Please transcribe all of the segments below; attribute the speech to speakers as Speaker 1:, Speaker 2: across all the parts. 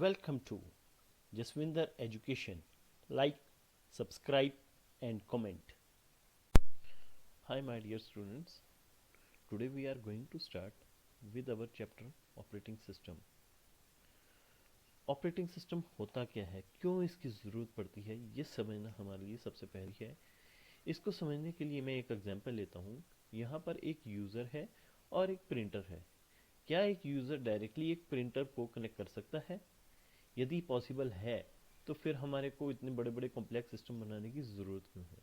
Speaker 1: Welcome to Jaswinder Education. Like, subscribe, and comment. Hi, my dear students. Today we are going to start with our chapter Operating System. Operating system होता क्या है, क्यों इसकी ज़रूरत पड़ती है, ये समझना हमारे लिए सबसे पहले है। इसको समझने के लिए मैं एक एग्जांपल लेता हूँ। यहाँ पर एक यूज़र है और एक प्रिंटर है। क्या एक यूज़र डायरेक्टली एक प्रिंटर को कनेक्ट कर सकता है? यदि पॉसिबल है तो फिर हमारे को इतने बड़े बड़े कॉम्प्लेक्स सिस्टम बनाने की ज़रूरत क्यों है?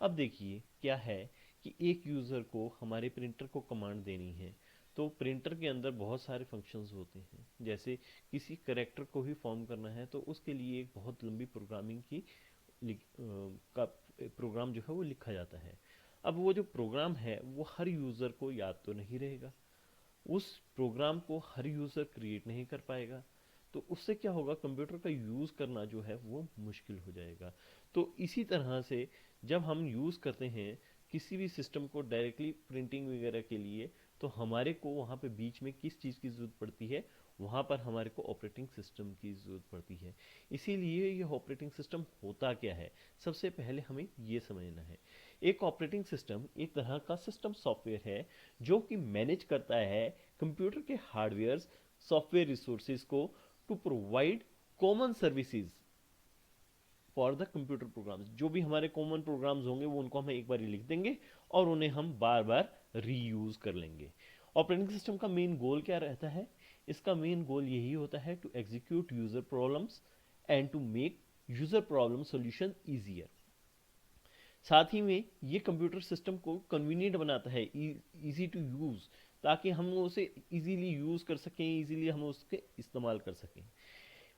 Speaker 1: अब देखिए क्या है कि एक यूज़र को हमारे प्रिंटर को कमांड देनी है, तो प्रिंटर के अंदर बहुत सारे फंक्शंस होते हैं। जैसे किसी करेक्टर को ही फॉर्म करना है तो उसके लिए एक बहुत लंबी प्रोग्रामिंग की का प्रोग्राम जो है वो लिखा जाता है। अब वो जो प्रोग्राम है वो हर यूज़र को याद तो नहीं रहेगा, उस प्रोग्राम को हर यूज़र क्रिएट नहीं कर पाएगा, तो उससे क्या होगा, कंप्यूटर का यूज़ करना जो है वो मुश्किल हो जाएगा। तो इसी तरह से जब हम यूज़ करते हैं किसी भी सिस्टम को डायरेक्टली प्रिंटिंग वगैरह के लिए, तो हमारे को वहाँ पे बीच में किस चीज़ की ज़रूरत पड़ती है, वहाँ पर हमारे को ऑपरेटिंग सिस्टम की ज़रूरत पड़ती है। इसीलिए ये ऑपरेटिंग सिस्टम होता क्या है, सबसे पहले हमें ये समझना है। एक ऑपरेटिंग सिस्टम एक तरह का सिस्टम सॉफ्टवेयर है जो कि मैनेज करता है कंप्यूटर के हार्डवेयर सॉफ्टवेयर रिसोर्सेज को to provide common services for the computer programs. जो भी हमारे कॉमन प्रोग्राम्स होंगे वो उनको हम एक बार लिख देंगे और उन्हें हम बार बार रीयूज कर लेंगे। ऑपरेटिंग सिस्टम का मेन गोल क्या रहता है? इसका मेन गोल यही होता है to execute user problems and to make user problem solution easier. साथ ही में ये कंप्यूटर सिस्टम को कन्वीनियंट बनाता है, इजी टू यूज़, ताकि हम उसे इजीली यूज़ कर सकें, इजीली हम उसके इस्तेमाल कर सकें।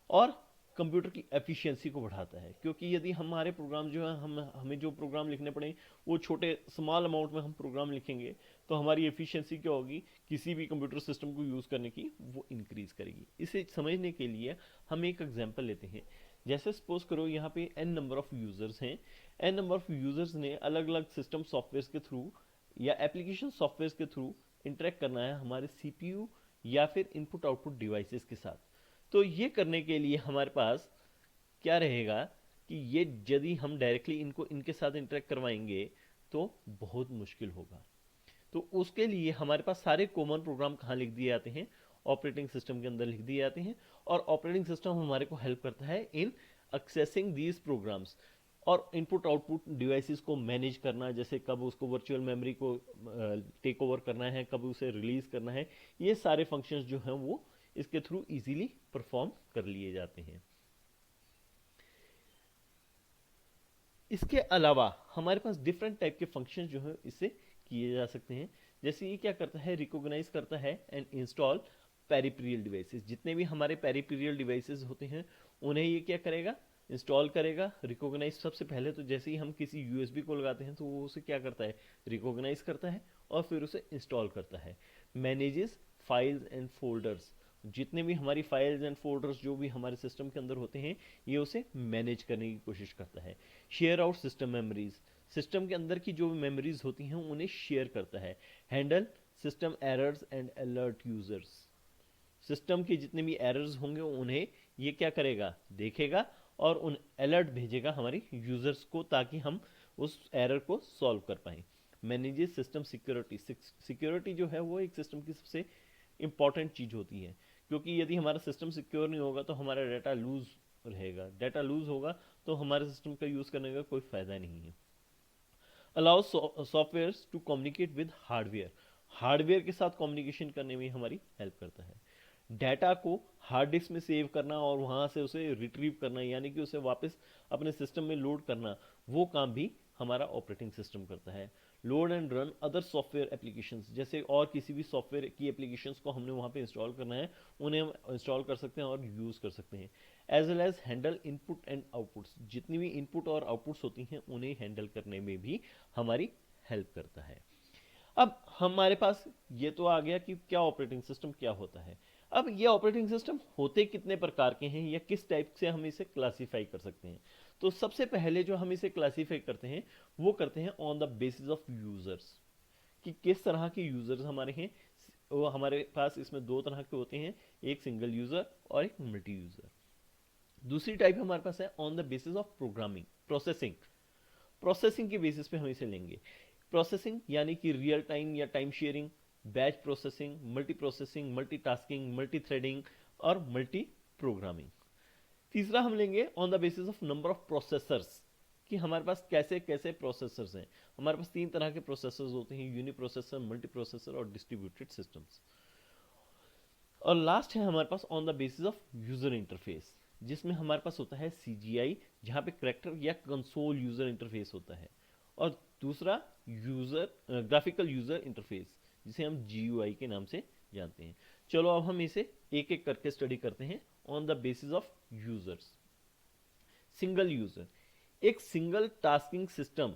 Speaker 1: और कंप्यूटर की एफिशिएंसी को बढ़ाता है, क्योंकि यदि हमारे प्रोग्राम जो है हमें जो प्रोग्राम लिखने पड़े वो छोटे स्मॉल अमाउंट में हम प्रोग्राम लिखेंगे, तो हमारी एफिशिएंसी क्या होगी, किसी भी कंप्यूटर सिस्टम को यूज़ करने की वो इंक्रीज करेगी। इसे समझने के लिए हम एक एग्जांपल लेते हैं। जैसे सपोज करो यहाँ पे n नंबर ऑफ यूजर्स हैं। n नंबर ऑफ यूजर्स ने अलग अलग सिस्टम सॉफ्टवेयर के थ्रू या एप्लीकेशन सॉफ्टवेयर के थ्रू इंटरेक्ट करना है हमारे सीपीयू या फिर इनपुट आउटपुट डिवाइसेस के साथ। तो ये करने के लिए हमारे पास क्या रहेगा कि ये यदि हम डायरेक्टली इनको इनके साथ इंटरेक्ट करवाएंगे तो बहुत मुश्किल होगा। तो उसके लिए हमारे पास सारे कॉमन प्रोग्राम कहाँ लिख दिए जाते हैं, ऑपरेटिंग सिस्टम के अंदर लिख दिए जाते हैं। और ऑपरेटिंग सिस्टम हमारे को हेल्प करता है इन एक्सेसिंग दीज प्रोग्राम्स और इनपुट आउटपुट डिवाइसेस को मैनेज करना, जैसे कब उसको वर्चुअल मेमोरी को टेक ओवर करना है, कब उसे रिलीज करना है। ये सारे फंक्शंस जो हैं वो इसके थ्रू इजीली परफॉर्म कर लिए जाते हैं। इसके अलावा हमारे पास डिफरेंट टाइप के फंक्शन जो है इससे किए जा सकते हैं। जैसे ये क्या करता है, रिकॉग्नाइज करता है एंड इंस्टॉल पेरिफेरल डिवाइसेस। जितने भी हमारे पेरिफेरल डिवाइसेस होते हैं उन्हें ये क्या करेगा, इंस्टॉल करेगा। रिकॉग्नाइज सबसे पहले तो जैसे ही हम किसी यूएसबी को लगाते हैं तो वो उसे क्या करता है, रिकॉग्नाइज करता है और फिर उसे इंस्टॉल करता है। मैनेजेस फाइल्स एंड फोल्डर्स, जितने भी हमारी फाइल्स एंड फोल्डर्स जो भी हमारे सिस्टम के अंदर होते हैं ये उसे मैनेज करने की कोशिश करता है। Share out system memories, system के अंदर की जो भी मेमोरीज होती हैं उन्हें शेयर करता है। Handle system errors and alert users, system के जितने भी एरर्स होंगे उन्हें ये क्या करेगा, देखेगा और उन अलर्ट भेजेगा हमारे यूजर्स को, ताकि हम उस एरर को सॉल्व कर पाए। मैनेजेस सिस्टम सिक्योरिटी, सिक्योरिटी जो है वो एक सिस्टम की सबसे इंपॉर्टेंट चीज होती है, क्योंकि यदि हमारा सिस्टम सिक्योर नहीं होगा तो हमारा डाटा लूज रहेगा, डाटा लूज होगा तो हमारे सिस्टम का यूज करने का कोई फायदा नहीं है। Allow software to communicate with hardware, hardware के साथ कम्युनिकेशन करने में हमारी हेल्प करता है। डाटा को हार्ड डिस्क में सेव करना और वहां से उसे रिट्रीव करना, यानी कि उसे वापस अपने सिस्टम में लोड करना, वो काम भी हमारा ऑपरेटिंग सिस्टम करता है। Load and run other software applications, जैसे और किसी भी सॉफ्टवेयर की एप्लीकेशंस को हमने वहाँ पे इंस्टॉल करना है उन्हें हम इंस्टॉल कर सकते हैं और यूज़ कर सकते हैं। As well as handle input and outputs, जितनी भी इनपुट और आउटपुट्स होती हैं उन्हें हैंडल करने में भी हमारी हेल्प करता है। अब हमारे पास ये तो आ गया कि क्या ऑपरेटिंग सिस्टम क्या होता है। अब ये ऑपरेटिंग सिस्टम होते कितने प्रकार के हैं या किस टाइप से हम इसे क्लासीफाई कर सकते हैं। तो सबसे पहले जो हम इसे क्लासीफाई करते हैं वो करते हैं on the basis of users, कि किस तरह के यूजर्स हमारे हैं। वो हमारे पास इसमें दो तरह के होते हैं, एक सिंगल यूज़र और एक मल्टी यूज़र। दूसरी टाइप हमारे पास है on the basis of programming processing. Processing के बेसिस पे हम इसे लेंगे। प्रोसेसिंग यानी कि रियल टाइम या time sharing, batch processing, multi processing, multi tasking, multi threading और मल्टी प्रोग्रामिंग। तीसरा हम लेंगे on the basis of number of processors, कि हमारे पास कैसे कैसे प्रोसेसर्स हैं। हमारे पास तीन तरह के प्रोसेसर्स होते हैं, यूनि प्रोसेसर, मल्टी प्रोसेसर और डिस्ट्रीब्यूटेड सिस्टम्स। और लास्ट है हमारे pass on the basis of user interface, जिसमें हमारे पास होता है CGI, जहाँ पे करेक्टर या कंसोल यूजर इंटरफेस होता है। और दूसरा यूजर ग्राफिकल यूजर इंटरफेस, जिसे हम GUI के नाम से जानते हैं। चलो अब हम इसे एक एक करके स्टडी करते हैं on the basis of users. Single user, एक सिंगल टास्किंग सिस्टम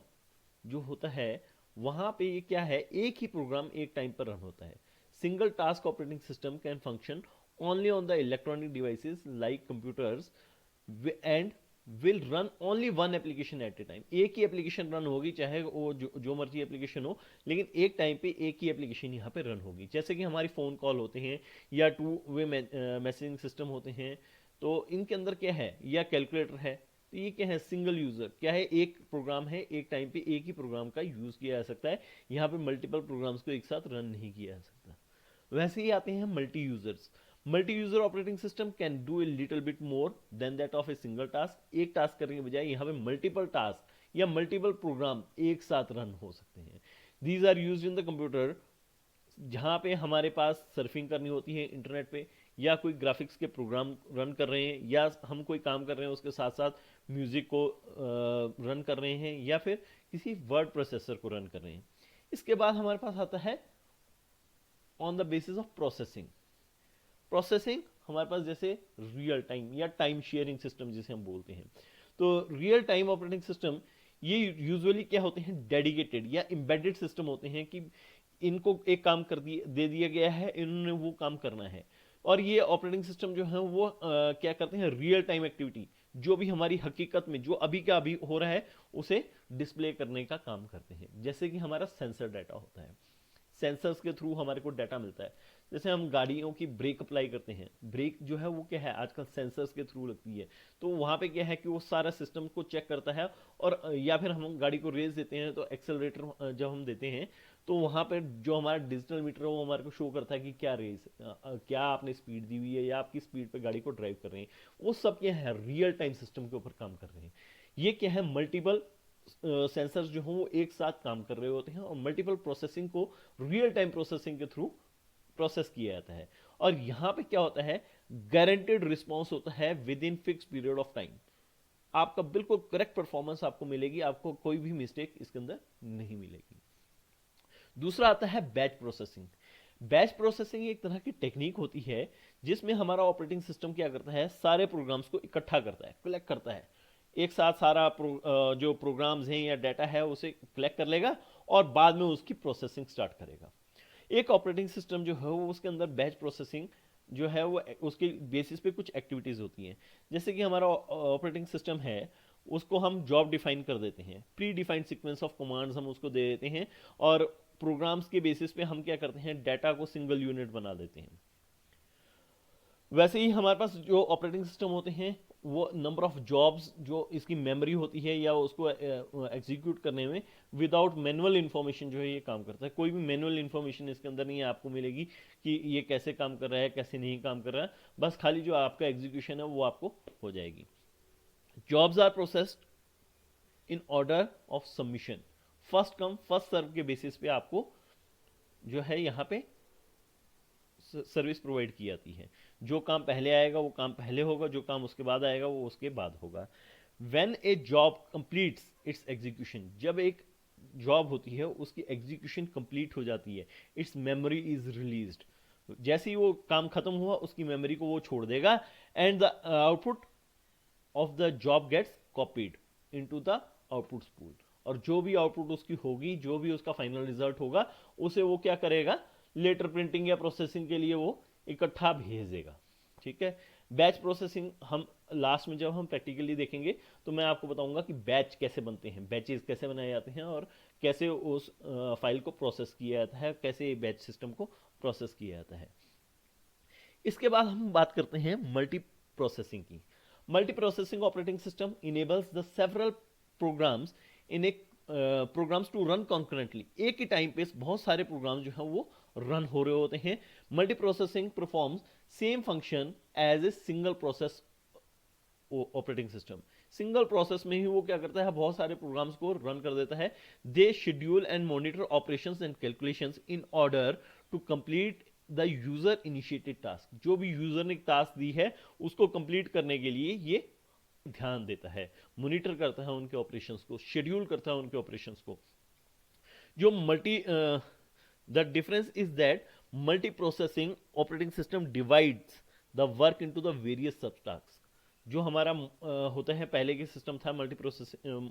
Speaker 1: जो होता है, वहां पे ये क्या है, एक ही प्रोग्राम एक टाइम पर रन होता है। Single task operating system can function only on the electronic devices like computers and will run only one application at a time. एक ही एप्लीकेशन रन होगी, चाहे वो जो मर्जी एप्लीकेशन हो, लेकिन एक टाइम पे एक ही एप्लीकेशन यहाँ पे रन होगी। जैसे कि हमारी फ़ोन कॉल होते हैं या टू वे मैसेजिंग सिस्टम होते हैं, तो इनके अंदर क्या है, या कैलकुलेटर है, तो ये क्या है, सिंगल यूजर क्या है, एक प्रोग्राम है, एक टाइम पे एक ही प्रोग्राम का यूज किया जा सकता है। यहाँ पे मल्टीपल प्रोग्राम्स को एक साथ रन नहीं किया जा सकता। वैसे ही आते हैं multi users. Multi user operating system can do a little bit more than that of a single task. एक टास्क करने के बजाय यहाँ पे मल्टीपल टास्क या मल्टीपल प्रोग्राम एक साथ रन हो सकते हैं। These are use in the computer, जहाँ पे हमारे पास सर्फिंग करनी होती है इंटरनेट पे, या कोई ग्राफिक्स के प्रोग्राम रन कर रहे हैं, या हम कोई काम कर रहे हैं उसके साथ साथ म्यूजिक को रन कर रहे हैं, या फिर किसी वर्ड प्रोसेसर को रन कर रहे हैं। इसके बाद हमारे पास आता है on the basis of processing. Processing हमारे पास जैसे रियल टाइम या टाइम शेयरिंग सिस्टम जिसे हम बोलते हैं। तो रियल टाइम ऑपरेटिंग सिस्टम ये यूजुअली क्या होते हैं, डेडिकेटेड या एम्बेडेड सिस्टम होते हैं, कि इनको एक काम कर दिए दे दिया गया है, इन्होंने वो काम करना है। और ये ऑपरेटिंग सिस्टम जो है वो क्या करते हैं, रियल टाइम एक्टिविटी, जो भी हमारी हकीकत में जो अभी का अभी हो रहा है उसे डिस्प्ले करने का काम करते हैं। जैसे कि हमारा सेंसर डाटा होता है, सेंसर्स के थ्रू हमारे को डाटा मिलता है। जैसे हम गाड़ियों की ब्रेक अप्लाई करते हैं, ब्रेक जो है वो क्या है, आजकल सेंसर्स के थ्रू लगती है। तो वहाँ पे क्या है कि वो सारा सिस्टम को चेक करता है, और या फिर हम गाड़ी को रेस देते हैं तो एक्सेलरेटर जब हम देते हैं तो वहाँ पे जो हमारा डिजिटल मीटर है वो हमारे को शो करता है कि क्या रेस, क्या आपने स्पीड दी हुई है या आपकी स्पीड पे गाड़ी को ड्राइव कर रहे हैं। वो सब क्या है, रियल टाइम सिस्टम के ऊपर काम कर रहे हैं। ये क्या है, मल्टीपल सेंसर्स जो हों वो एक साथ काम कर रहे होते हैं, और मल्टीपल प्रोसेसिंग को रियल टाइम प्रोसेसिंग के थ्रू प्रोसेस किया जाता है। और यहाँ पे क्या होता है, गारंटेड रिस्पॉन्स होता है with in fix period of time. आपका बिल्कुल करेक्ट परफॉर्मेंस आपको मिलेगी, आपको कोई भी मिस्टेक इसके अंदर नहीं मिलेगी। दूसरा आता है बैच प्रोसेसिंग। बैच प्रोसेसिंग एक तरह की टेक्निक होती है जिसमें हमारा ऑपरेटिंग सिस्टम क्या करता है, सारे प्रोग्राम्स को इकट्ठा करता है, कलेक्ट करता है। एक साथ सारा जो प्रोग्राम्स हैं या डाटा है उसे कलेक्ट कर लेगा और बाद में उसकी प्रोसेसिंग स्टार्ट करेगा। एक ऑपरेटिंग सिस्टम जो है वो उसके अंदर बैच प्रोसेसिंग जो है वो उसके बेसिस पे कुछ एक्टिविटीज होती हैं। जैसे कि हमारा ऑपरेटिंग सिस्टम है, उसको हम जॉब डिफाइन कर देते हैं, pre defined sequence of commands हम उसको दे देते हैं, और प्रोग्राम्स के बेसिस पे हम क्या करते हैं, डाटा को सिंगल यूनिट बना देते हैं। वैसे ही हमारे पास जो ऑपरेटिंग सिस्टम होते हैं वो नंबर ऑफ जॉब्स जो इसकी मेमोरी होती है या उसको एग्जीक्यूट करने में विदाउट मैनुअल इन्फॉर्मेशन जो है ये काम करता है। कोई भी मैनुअल इन्फॉर्मेशन इसके अंदर नहीं है आपको मिलेगी कि ये कैसे काम कर रहा है कैसे नहीं काम कर रहा है, बस खाली जो आपका एग्जीक्यूशन है वो आपको हो जाएगी। Jobs are processed in order of submission, first come first serve के बेसिस पे आपको जो है यहाँ पे सर्विस प्रोवाइड की जाती है। जो काम पहले आएगा वो काम पहले होगा, जो काम उसके बाद आएगा वो उसके बाद होगा। When A job completes it's execution, जब एक जॉब होती है उसकी एग्जीक्यूशन कंप्लीट हो जाती है, इट्स मेमोरी इज रिलीज्ड, जैसे ही वो काम खत्म हुआ उसकी मेमोरी को वो छोड़ देगा, and the output of the job gets copied into the output pool. और जो भी आउटपुट उसकी होगी, जो भी उसका फाइनल रिजल्ट होगा, उसे वो क्या करेगा, लेटर प्रिंटिंग या प्रोसेसिंग के लिए वो इकट्ठा भेज देगा। ठीक है। बैच प्रोसेसिंग हम लास्ट में जब हम प्रैक्टिकली देखेंगे तो मैं आपको बताऊंगा कि बैच कैसे बनते हैं, बैचेस कैसे बनाए जाते हैं और कैसे उस फाइल को प्रोसेस किया जाता है, कैसे बैच सिस्टम को प्रोसेस किया जाता है। इसके बाद हम बात करते हैं मल्टी प्रोसेसिंग की। Multi processing operating system enables the several programs in a programs to run concurrently. एक ही टाइम पे बहुत सारे प्रोग्राम जो है वो रन हो रहे होते हैं। Multi processing performs same function as a single process operating system. Single process में ही वो क्या करता है, बहुत सारे प्रोग्राम्स को रन कर देता है। They schedule and monitor operations and calculations in order to complete the user initiated task. जो भी यूजर ने टास्क दी है उसको कंप्लीट करने के लिए ये ध्यान देता है, मॉनिटर करता है उनके ऑपरेशंस को, शेड्यूल करता है उनके ऑपरेशंस को। जो the difference is that multi processing operating system divides the work into the various सब टास्क। जो हमारा होता है, पहले के सिस्टम था मल्टी प्रोसेसिंग,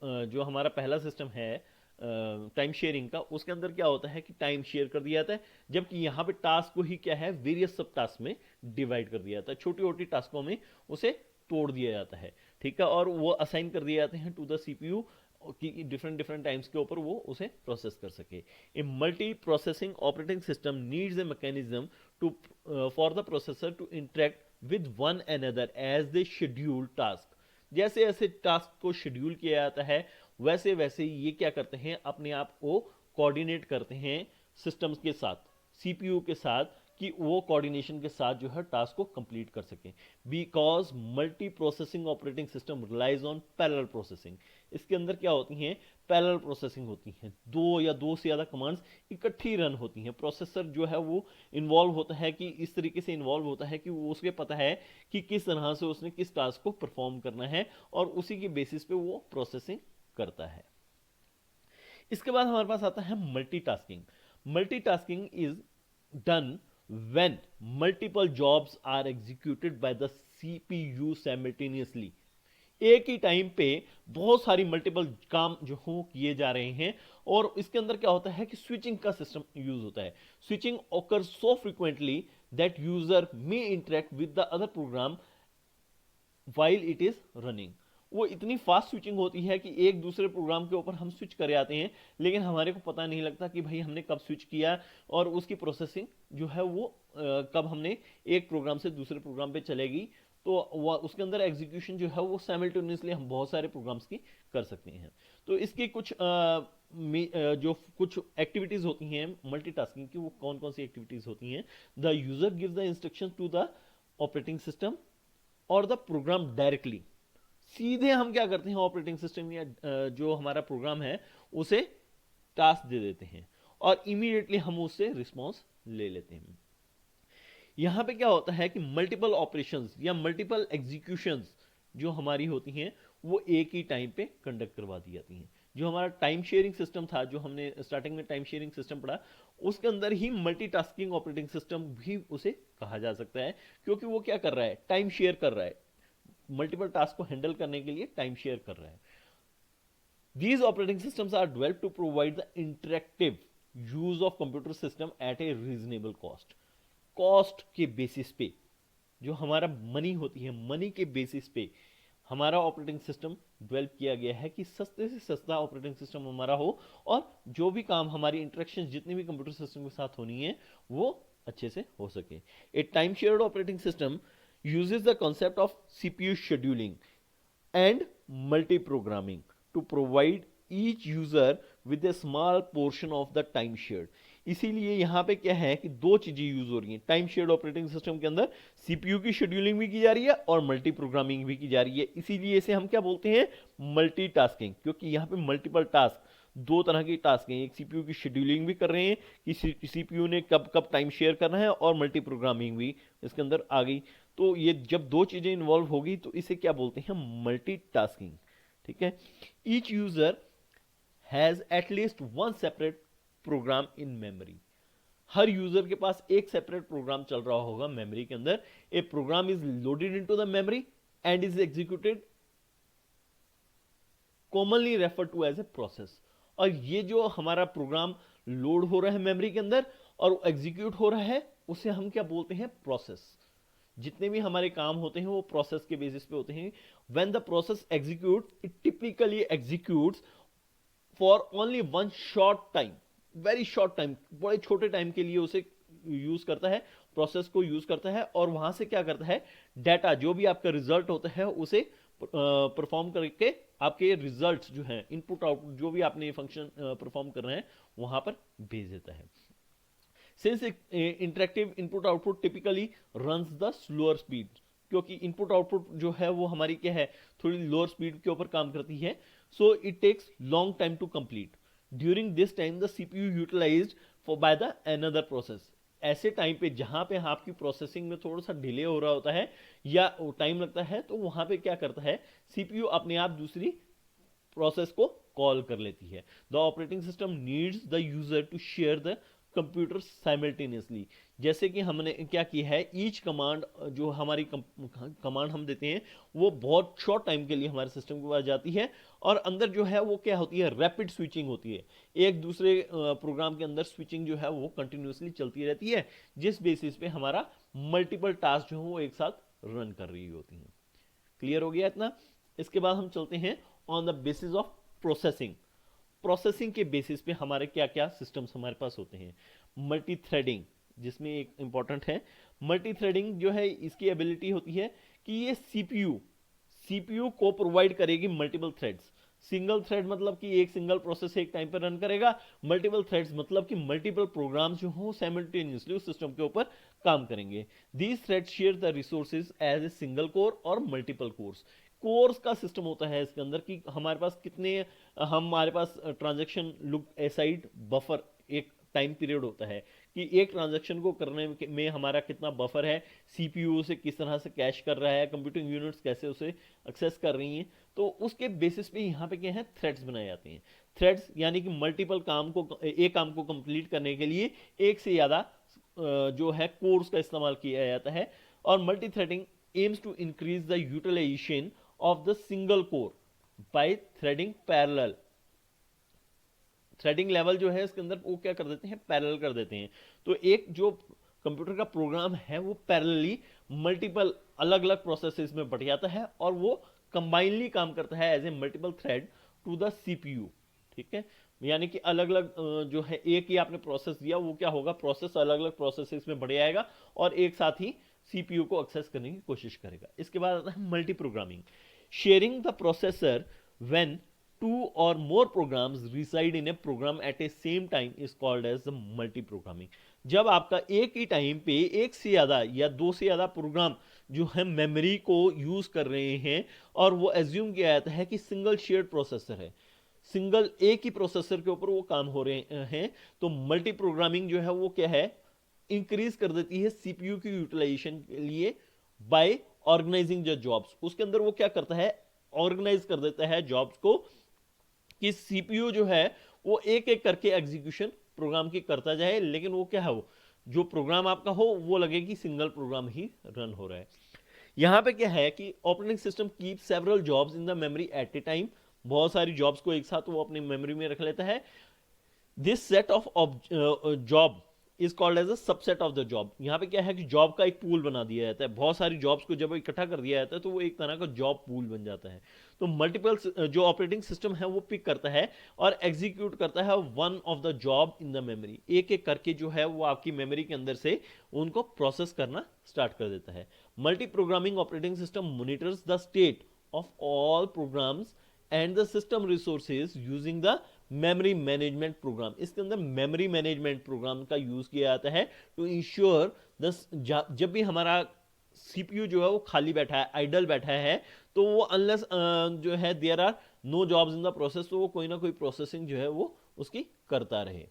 Speaker 1: जो हमारा पहला सिस्टम है टाइम शेयरिंग का, उसके अंदर क्या होता है कि टाइम शेयर कर दिया जाता है, जबकि यहाँ पे टास्क को ही क्या है वेरियस सब टास्क में डिवाइड कर दिया जाता है, छोटी छोटी टास्कों में उसे तोड़ दिया जाता है, ठीक है, और वो असाइन कर दिए जाते हैं टू द सीपीयू कि डिफरेंट डिफरेंट टाइम्स के ऊपर वो उसे प्रोसेस कर सके। A multi processing operating system needs a mechanism to for the processor to interact with one another as they schedule task. जैसे जैसे टास्क को शेड्यूल किया जाता है वैसे वैसे ये क्या करते हैं, अपने आप को कोऑर्डिनेट करते हैं सिस्टम्स के साथ, सीपीयू के साथ, कि वो कोऑर्डिनेशन के साथ जो है टास्क को कंप्लीट कर सकें। Because multi processing operating system relies on parallel processing. इसके अंदर क्या होती हैं, पैरेलल प्रोसेसिंग होती हैं, दो या दो से ज़्यादा कमांड्स इकट्ठी रन होती हैं। प्रोसेसर जो है वो इन्वॉल्व होता है, कि इस तरीके से इन्वॉल्व होता है कि वो उसके पता है कि किस तरह से उसने किस टास्क को परफॉर्म करना है, और उसी के बेसिस पे वो प्रोसेसिंग करता है। इसके बाद हमारे पास आता है multitasking. Multitasking is done when multiple jobs are executed by the CPU simultaneously। एक ही टाइम पे बहुत सारी मल्टीपल काम जो हो किए जा रहे हैं, और इसके अंदर क्या होता है कि स्विचिंग का सिस्टम यूज होता है। Switching occurs so frequently that user may interact with the other program while it is running। वो इतनी फास्ट स्विचिंग होती है कि एक दूसरे प्रोग्राम के ऊपर हम स्विच कर जाते हैं, लेकिन हमारे को पता नहीं लगता कि भाई हमने कब स्विच किया, और उसकी प्रोसेसिंग जो है वो कब हमने एक प्रोग्राम से दूसरे प्रोग्राम पे चलेगी। तो उसके अंदर एग्जीक्यूशन जो है वो साइमल्टेनियसली हम बहुत सारे प्रोग्राम्स की कर सकते हैं। तो इसकी कुछ जो कुछ एक्टिविटीज होती हैं मल्टीटास्किंग की, वो कौन कौन सी एक्टिविटीज होती हैं। The user gives the instruction to the operating system और द प्रोग्राम डायरेक्टली। सीधे हम क्या करते हैं, ऑपरेटिंग सिस्टम या जो हमारा प्रोग्राम है उसे टास्क दे देते हैं, और इमीडिएटली हम उससे रिस्पॉन्स ले लेते हैं। यहां पे क्या होता है कि मल्टीपल ऑपरेशंस या मल्टीपल एग्जीक्यूशंस जो हमारी होती हैं वो एक ही टाइम पे कंडक्ट करवा दी जाती हैं। जो हमारा टाइम शेयरिंग सिस्टम था, जो हमने स्टार्टिंग में टाइम शेयरिंग सिस्टम पढ़ा, उसके अंदर ही मल्टीटास्किंग ऑपरेटिंग सिस्टम भी उसे कहा जा सकता है, क्योंकि वो क्या कर रहा है, टाइम शेयर कर रहा है, मल्टीपल टास्क को हैंडल करने के लिए टाइम शेयर कर रहा है। These operating systems are developed to provide the interactive use of computer system at a reasonable cost। Cost के बेसिस पे जो हमारा मनी होती है, मनी के बेसिस पे हमारा ऑपरेटिंग सिस्टम डेवलप किया गया है कि सस्ते से सस्ता ऑपरेटिंग सिस्टम हमारा हो, और जो भी काम हमारी इंटरेक्शन जितनी भी कंप्यूटर सिस्टम के साथ होनी है वो अच्छे से हो सके। ए time shared operating system uses the concept of CPU scheduling and multi-programming to provide each user with a small portion of the time shared। इसीलिए यहां पे क्या है कि दो चीजें यूज हो रही हैं टाइम शेयर्ड ऑपरेटिंग सिस्टम के अंदर, सीपीयू की शेड्यूलिंग भी की जा रही है और मल्टी प्रोग्रामिंग भी की जा रही है। इसीलिए इसे हम क्या बोलते हैं, मल्टीटास्किंग, क्योंकि यहाँ पे मल्टीपल टास्क, दो तरह की टास्क हैं। एक सीपीयू की शेड्यूलिंग भी कर रहे हैं कि सीपीयू ने कब कब टाइम शेयर करना है, और मल्टी प्रोग्रामिंग भी इसके अंदर आ गई। तो ये जब दो चीजें इन्वॉल्व होगी तो इसे क्या बोलते हैं, मल्टीटास्किंग, ठीक है। Each user has at least one separate program in memory. हर यूजर के पास एक सेपरेट प्रोग्राम चल रहा होगा मेमोरी के अंदर। A program is loaded into the memory and is executed, commonly refer to as a process. और ये जो हमारा प्रोग्राम लोड हो रहा है मेमोरी के अंदर और एग्जीक्यूट हो रहा है, उसे हम क्या बोलते हैं, प्रोसेस। जितने भी हमारे काम होते हैं वो प्रोसेस के बेसिस पे होते हैं। When the process execute, it typically executes for only one short time, very short time, बड़े छोटे टाइम के लिए उसे यूज करता है, प्रोसेस को यूज करता है, और वहां से क्या करता है, डाटा जो भी आपका रिजल्ट होता है उसे परफॉर्म करके आपके रिजल्ट्स जो हैं, इनपुट आउटपुट जो भी आपने फंक्शन परफॉर्म कर रहे हैं वहां पर भेज देता है। Since interactive input output typically runs the slower speed, क्योंकि इनपुट आउटपुट जो है वो हमारी क्या है, थोड़ी लोअर स्पीड के ऊपर काम करती है, so it takes long time to complete. During this time the CPU utilized for by the another process. ऐसे टाइम पे जहां पे आपकी प्रोसेसिंग में थोड़ा सा डिले हो रहा होता है या टाइम लगता है, तो वहां पे क्या करता है, सीपीयू अपने आप दूसरी प्रोसेस को कॉल कर लेती है। The operating system needs the user to share the computer simultaneously. जैसे कि हमने क्या किया है, ईच कमांड जो हमारी कमांड हम देते हैं वो बहुत शॉर्ट टाइम के लिए हमारे सिस्टम के पास जाती है, और अंदर जो है वो क्या होती है, रैपिड स्विचिंग होती है, एक दूसरे प्रोग्राम के अंदर स्विचिंग जो है वो कंटिन्यूसली चलती रहती है, जिस बेसिस पे हमारा मल्टीपल टास्क जो है वो एक साथ रन कर रही होती हैं। क्लियर हो गया इतना? इसके बाद हम चलते हैं on the basis of processing. Processing के बेसिस पे हमारे क्या क्या सिस्टम्स हमारे पास होते हैं। मल्टी थ्रेडिंग, जिसमें एक इंपॉर्टेंट है, मल्टी थ्रेडिंग जो है इसकी एबिलिटी होती है कि ये सीपीयू को प्रोवाइड करेगी मल्टीपल थ्रेड्स। सिंगल थ्रेड मतलब कि एक सिंगल प्रोसेस एक टाइम पर रन करेगा, मल्टीपल थ्रेड्स मतलब कि मल्टीपल प्रोग्राम्स जो हो साइमल्टेनियसली उस सिस्टम के ऊपर काम करेंगे। These threads share the resources as a single core और मल्टीपल कोर्स। कोर्स का सिस्टम होता है इसके अंदर कि हमारे पास कितने, हमारे पास ट्रांजैक्शन लुक एसाइड बफर एक टाइम पीरियड होता है कि एक ट्रांजैक्शन को करने में हमारा कितना बफर है, सीपीयू से किस तरह से कैश कर रहा है, कंप्यूटिंग यूनिट्स कैसे उसे एक्सेस कर रही हैं, तो उसके बेसिस पे यहाँ पे क्या है, थ्रेड्स बनाए जाते हैं। थ्रेड्स यानी कि मल्टीपल काम को, एक काम को कंप्लीट करने के लिए एक से ज़्यादा जो है कोर्स का इस्तेमाल किया जाता है। और multi threading aims to increase the utilization of the single core by threading parallel. Threading level जो है इसके अंदर वो क्या कर देते हैं, पैरेलल कर देते हैं। तो एक जो कंप्यूटर का प्रोग्राम है वो पैरेलली मल्टीपल अलग अलग प्रोसेसेस में बट जाता है, और वो कंबाइनली काम करता है as a multiple thread to the CPU. ठीक है, यानी कि अलग अलग जो है, एक ही आपने प्रोसेस दिया, वो क्या होगा, प्रोसेस अलग अलग प्रोसेसेस में बढ़ जाएगा और एक साथ ही सीपीयू को एक्सेस करने की कोशिश करेगा। इसके बाद आता है multi programming. Sharing the processor when two or more programs reside in a program at a same time is called as the multi programming। जब आपका एक ही टाइम पे एक से ज़्यादा या दो से ज़्यादा प्रोग्राम जो है मेमोरी को यूज कर रहे हैं, और वो एज्यूम किया जाता है कि सिंगल शेयर्ड प्रोसेसर है, सिंगल एक ही प्रोसेसर के ऊपर वो काम हो रहे हैं, तो मल्टी प्रोग्रामिंग जो है वो क्या है, इंक्रीज कर देती है सीपीयू की यूटिलाइजेशन के लिए बाय ऑर्गेनाइजिंग द जॉब्स। उसके अंदर वो क्या करता है, ऑर्गेनाइज कर देता है जॉब्स को, कि सीपीयू जो है वो एक एक करके एग्जीक्यूशन प्रोग्राम की करता जाए, लेकिन वो क्या है, वो जो प्रोग्राम आपका हो वो लगे कि सिंगल प्रोग्राम ही रन हो रहा है। यहां पे क्या है कि operating system keep several jobs in the memory at a time, बहुत सारी जॉब्स को एक साथ वो अपनी मेमोरी में रख लेता है। This set of job is called as a subset of the job. यहाँ पे क्या है कि जॉब का एक पूल बना दिया जाता है, बहुत सारी जॉब्स को जब इकट्ठा कर दिया जाता है तो वो एक तरह का जॉब पूल बन जाता है। तो मल्टीपल जो ऑपरेटिंग सिस्टम है वो पिक करता है और एग्जीक्यूट करता है one of the job in the memory, एक एक करके जो है वो आपकी मेमोरी के अंदर से उनको प्रोसेस करना स्टार्ट कर देता है। Multi programming operating system monitors the state of all programs and the system resources using the memory management program. इसके अंदर मेमोरी मैनेजमेंट प्रोग्राम का यूज किया जाता है टू इंश्योर जब भी हमारा सीपीयू जो है वो खाली बैठा है, आइडल बैठा है, तो वो अनलेस जो है there are no jobs in the process, तो वो कोई ना कोई प्रोसेसिंग जो है वो उसकी करता रहे।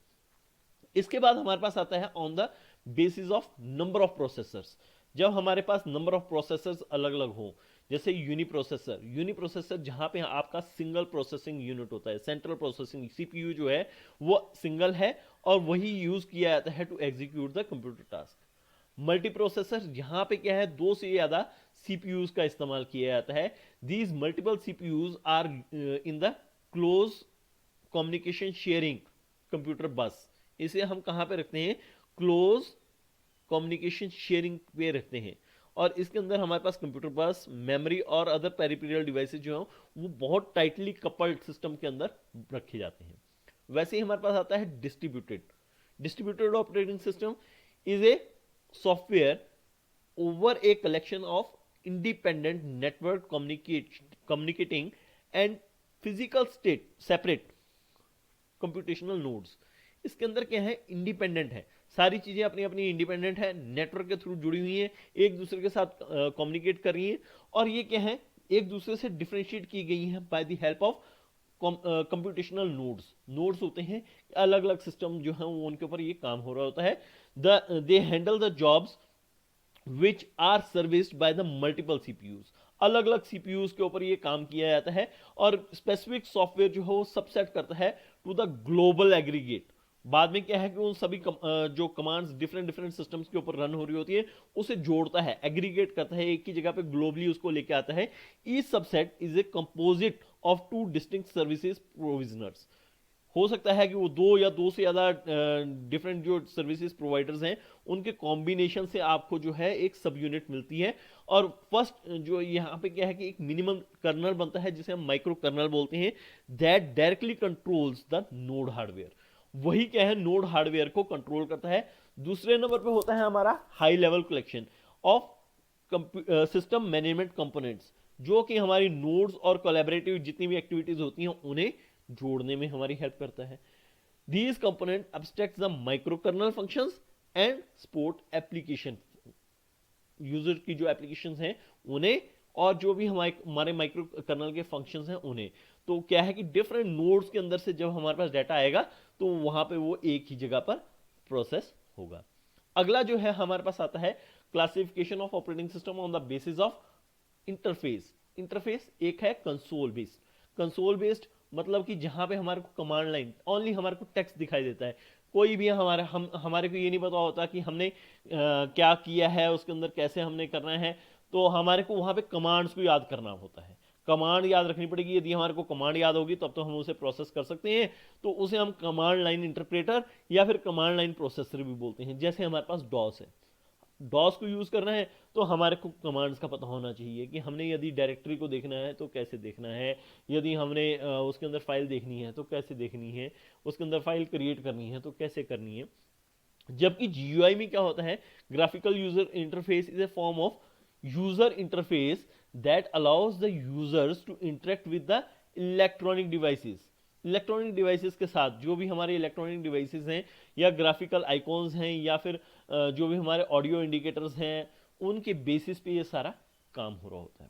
Speaker 1: इसके बाद हमारे पास आता है on the basis of number of processors. जब हमारे पास नंबर ऑफ प्रोसेसर्स अलग अलग हो, जैसे यूनिप्रोसेसर जहां पे आपका सिंगल प्रोसेसिंग यूनिट होता है, सेंट्रल प्रोसेसिंग सीपीयू जो है वो सिंगल है और वही यूज किया जाता है to execute the computer task. Multi processor यहां पे क्या है, दो से ज्यादा सीपीयूज का इस्तेमाल किया जाता है। These multiple CPUs are in the close communication sharing computer bus. इसे हम कहां पे रखते हैं, क्लोज कम्युनिकेशन शेयरिंग पे रखते हैं। और इसके अंदर हमारे पास कंप्यूटर बस, मेमोरी और अदर पेरिफेरल डिवाइसेज जो हैं वो बहुत टाइटली कपल्ड सिस्टम के अंदर रखे जाते हैं। वैसे ही हमारे पास आता है distributed operating system is a software over a collection of independent network communicating and physical state separate computational nodes। इसके अंदर क्या है, इंडिपेंडेंट है, सारी चीजें अपनी अपनी इंडिपेंडेंट है, नेटवर्क के थ्रू जुड़ी हुई हैं, एक दूसरे के साथ कम्युनिकेट कर रही हैं, और ये क्या है, एक दूसरे से डिफ्रेंशिएट की गई हैं by the help of computational nodes होते हैं, अलग अलग सिस्टम जो है वो उनके ऊपर ये काम हो रहा होता है। They handle the jobs which are serviced by the multiple CPUs. अलग अलग सीपीयूज के ऊपर ये काम किया जाता है, और स्पेसिफिक सॉफ्टवेयर जो है वो सबसेट करता है टू द ग्लोबल एग्रीगेट। बाद में क्या है कि उन सभी जो कमांड्स डिफरेंट डिफरेंट सिस्टम्स के ऊपर रन हो रही होती है उसे जोड़ता है, एग्रीगेट करता है, एक ही जगह पे ग्लोबली उसको लेके आता है। Each subset is a composite of two distinct services provisioners. हो सकता है कि वो दो या दो से ज़्यादा डिफरेंट जो सर्विसेज प्रोवाइडर्स हैं उनके कॉम्बिनेशन से आपको जो है एक सब यूनिट मिलती है। और फर्स्ट जो यहाँ पे क्या है कि एक मिनिमम कर्नल बनता है जिसे हम माइक्रो कर्नल बोलते हैं, that directly controls the node hardware. वही क्या है, नोड हार्डवेयर को कंट्रोल करता है। दूसरे नंबर पे होता है हमारा high level collection of system management components, जो कि हमारी नोड्स और कोलैबोरेटिव जितनी भी एक्टिविटीज होती हैं उन्हें जोड़ने में हमारी हेल्प करता है। These component abstract the micro kernel functions and support application, user की जो एप्लीकेशन हैं उन्हें, और जो भी हमारे माइक्रो कर्नल के फंक्शंस हैं उन्हें। तो क्या है कि डिफरेंट नोड्स के अंदर से जब हमारे पास डाटा आएगा तो वहां पे वो एक ही जगह पर प्रोसेस होगा। अगला जो है हमारे पास आता है classification of operating system on the basis of interface. Interface एक है कंसोल बेस्ड। कंसोल बेस्ड मतलब कि जहां पे हमारे को कमांड लाइन ओनली हमारे को टेक्स्ट दिखाई देता है, कोई भी हमारे को ये नहीं पता होता कि हमने क्या किया है उसके अंदर, कैसे हमने करना है। तो हमारे को वहां पे कमांड्स को याद करना होता है, कमांड याद रखनी पड़ेगी। यदि हमारे को कमांड याद होगी तब तो हम उसे प्रोसेस कर सकते हैं, तो उसे हम कमांड लाइन इंटरप्रेटर या फिर कमांड लाइन प्रोसेसर भी बोलते हैं। जैसे हमारे पास डॉस है, डॉस को यूज करना है तो हमारे को कमांड्स का पता होना चाहिए कि हमने यदि डायरेक्टरी को देखना है तो कैसे देखना है, यदि हमने उसके अंदर फाइल देखनी है तो कैसे देखनी है, उसके अंदर फाइल क्रिएट करनी है तो कैसे करनी है। जबकि जीयूआई में क्या होता है, graphical user interface is a form of user interface that allows the users to interact with the electronic devices. Electronic devices के साथ, जो भी हमारे इलेक्ट्रॉनिक डिवाइसेस हैं या ग्राफिकल आइकॉन्स हैं या फिर जो भी हमारे ऑडियो इंडिकेटर्स हैं, उनके बेसिस पे ये सारा काम हो रहा होता है।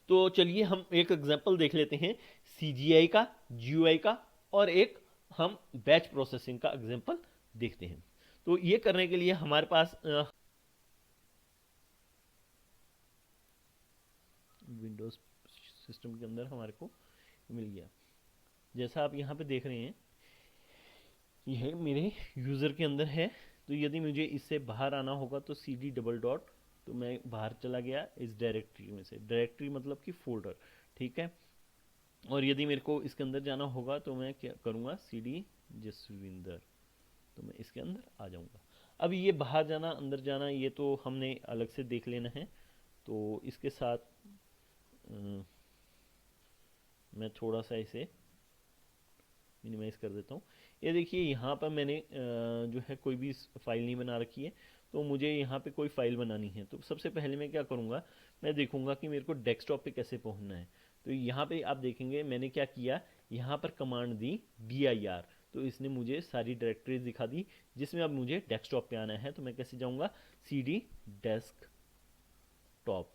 Speaker 1: तो चलिए हम एक एग्जांपल देख लेते हैं सीजीआई का, जीयूआई का, और एक हम बैच प्रोसेसिंग का एग्जांपल देखते हैं। तो ये करने के लिए हमारे पास विंडोज सिस्टम के अंदर हमारे को मिल गया, जैसा आप यहाँ पे देख रहे हैं यह मेरे यूज़र के अंदर है। तो यदि मुझे इससे बाहर आना होगा तो CD डबल डॉट, तो मैं बाहर चला गया इस डायरेक्टरी में से, डायरेक्टरी मतलब कि फोल्डर, ठीक है। और यदि मेरे को इसके अंदर जाना होगा तो मैं क्या करूँगा, CD जसविंदर, तो मैं इसके अंदर आ जाऊँगा। अब ये बाहर जाना अंदर जाना ये तो हमने अलग से देख लेना है। तो इसके साथ मैं थोड़ा सा इसे मिनिमाइज कर देता हूँ। ये देखिए यहाँ पर मैंने जो है कोई भी फाइल नहीं बना रखी है, तो मुझे यहाँ पे कोई फाइल बनानी है। तो सबसे पहले मैं क्या करूँगा, मैं देखूँगा कि मेरे को डेस्कटॉप पे कैसे पहुँचना है। तो यहाँ पे आप देखेंगे मैंने क्या किया, यहाँ पर कमांड दी dir, तो इसने मुझे सारी डायरेक्टरीज दिखा दी जिसमें अब मुझे डेस्कटॉप पे आना है। तो मैं कैसे जाऊँगा, CD डेस्कटॉप,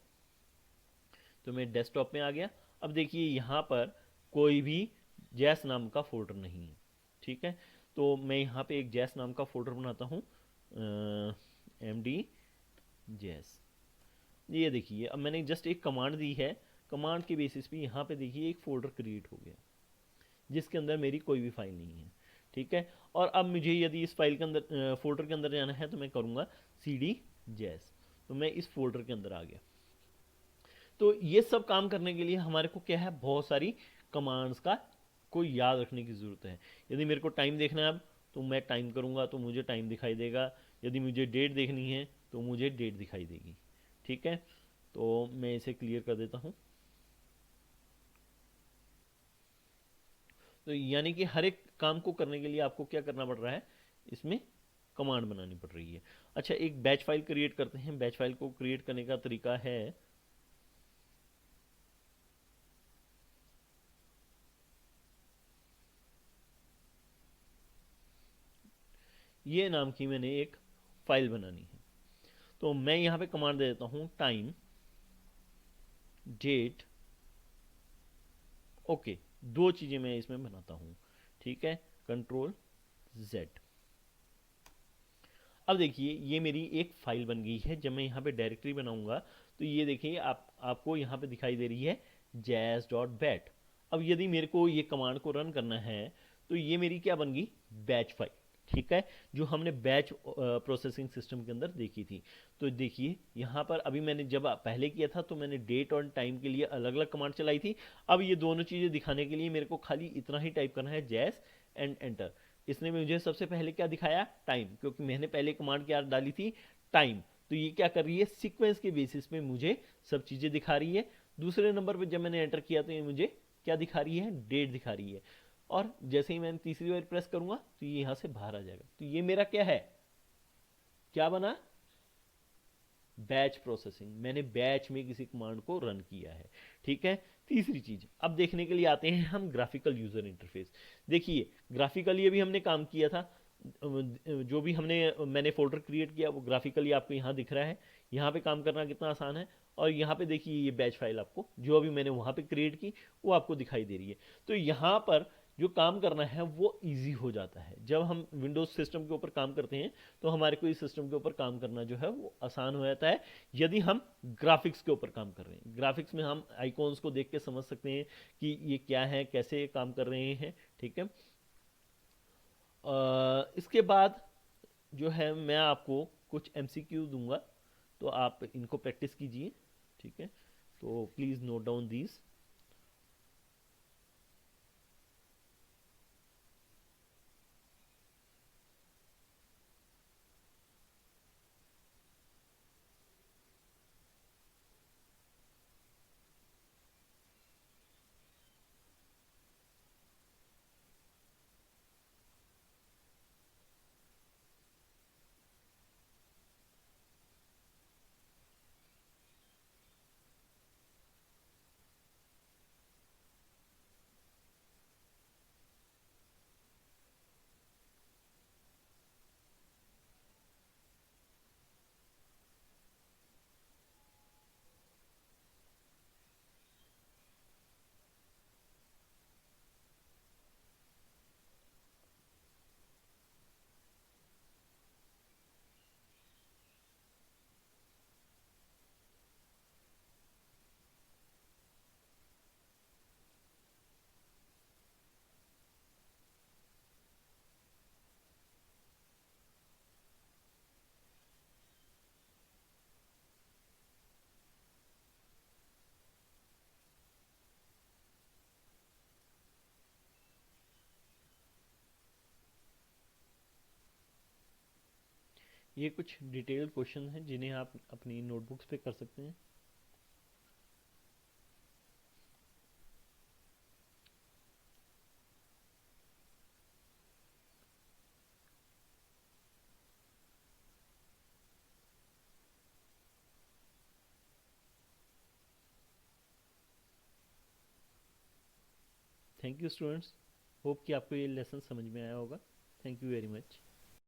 Speaker 1: तो मैं डेस्कटॉप में आ गया। अब देखिए यहाँ पर कोई भी जैस नाम का फोल्डर नहीं है, ठीक है। तो मैं यहाँ पे एक जैस नाम का फोल्डर बनाता हूँ, MD जैस। ये देखिए अब मैंने जस्ट एक कमांड दी है, कमांड के बेसिस पे यहाँ पे देखिए एक फोल्डर क्रिएट हो गया जिसके अंदर मेरी कोई भी फाइल नहीं है, ठीक है। और अब मुझे यदि इस फाइल के अंदर फोल्डर के अंदर जाना है तो मैं करूँगा CD जैस, तो मैं इस फोल्डर के अंदर आ गया। तो ये सब काम करने के लिए हमारे को क्या है, बहुत सारी कमांड्स का को याद रखने की ज़रूरत है। यदि मेरे को टाइम देखना है अब, तो मैं टाइम करूँगा तो मुझे टाइम दिखाई देगा। यदि मुझे डेट देखनी है तो मुझे डेट दिखाई देगी, ठीक है, तो मैं इसे क्लियर कर देता हूँ। तो यानी कि हर एक काम को करने के लिए आपको क्या करना पड़ रहा है, इसमें कमांड बनानी पड़ रही है। अच्छा, एक बैच फाइल क्रिएट करते हैं। बैच फाइल को क्रिएट करने का तरीका है, ये नाम की मैंने एक फाइल बनानी है। तो मैं यहाँ पे कमांड दे देता हूँ टाइम डेट ओके। दो चीज़ें मैं इसमें बनाता हूँ, ठीक है, कंट्रोल जेड। अब देखिए ये मेरी एक फाइल बन गई है। जब मैं यहाँ पे डायरेक्टरी बनाऊंगा तो ये देखिए आपको यहाँ पे दिखाई दे रही है jazz.bat। अब यदि मेरे को ये कमांड को रन करना है तो ये मेरी क्या बन गई, बैच फाइल, ठीक है, जो हमने बैच प्रोसेसिंग सिस्टम के अंदर देखी थी। तो देखिए यहाँ पर अभी मैंने जब पहले किया था तो मैंने डेट और टाइम के लिए अलग अलग कमांड चलाई थी। अब ये दोनों चीज़ें दिखाने के लिए मेरे को खाली इतना ही टाइप करना है, जैस एंड एंटर। इसने मुझे सबसे पहले क्या दिखाया, टाइम, क्योंकि मैंने पहले कमांड क्या डाली थी, टाइम। तो ये क्या कर रही है, सीक्वेंस के बेसिस पे मुझे सब चीज़ें दिखा रही है। दूसरे नंबर पे जब मैंने एंटर किया तो ये मुझे क्या दिखा रही है, डेट दिखा रही है। और जैसे ही मैंने तीसरी बार प्रेस करूंगा तो ये यहां से बाहर आ जाएगा। तो ये मेरा क्या है, क्या बना, बैच प्रोसेसिंग। मैंने बैच में किसी कमांड को रन किया है, ठीक है। तीसरी चीज अब देखने के लिए आते हैं हम ग्राफिकल यूजर इंटरफेस। देखिए ग्राफिकली अभी हमने काम किया था, जो भी मैंने फोल्डर क्रिएट किया वो ग्राफिकली आपको यहाँ दिख रहा है। यहाँ पे काम करना कितना आसान है। और यहाँ पे देखिए ये बैच फाइल आपको जो अभी मैंने वहाँ पे क्रिएट की वो आपको दिखाई दे रही है। तो यहाँ पर जो काम करना है वो इजी हो जाता है। जब हम विंडोज सिस्टम के ऊपर काम करते हैं तो हमारे को इस सिस्टम के ऊपर काम करना जो है वो आसान हो जाता है। यदि हम ग्राफिक्स के ऊपर काम कर रहे हैं, ग्राफिक्स में हम आइकॉन्स को देख के समझ सकते हैं कि ये क्या है, कैसे काम कर रहे हैं, ठीक है। इसके बाद जो है मैं आपको कुछ एमसीक्यू दूंगा, तो आप इनको प्रैक्टिस कीजिए, ठीक है। तो प्लीज़ नोट डाउन दीज। ये कुछ डिटेल्ड क्वेश्चन हैं जिन्हें आप अपनी नोटबुक्स पे कर सकते हैं। थैंक यू स्टूडेंट्स, होप कि आपको ये लेसन समझ में आया होगा। Thank you very much.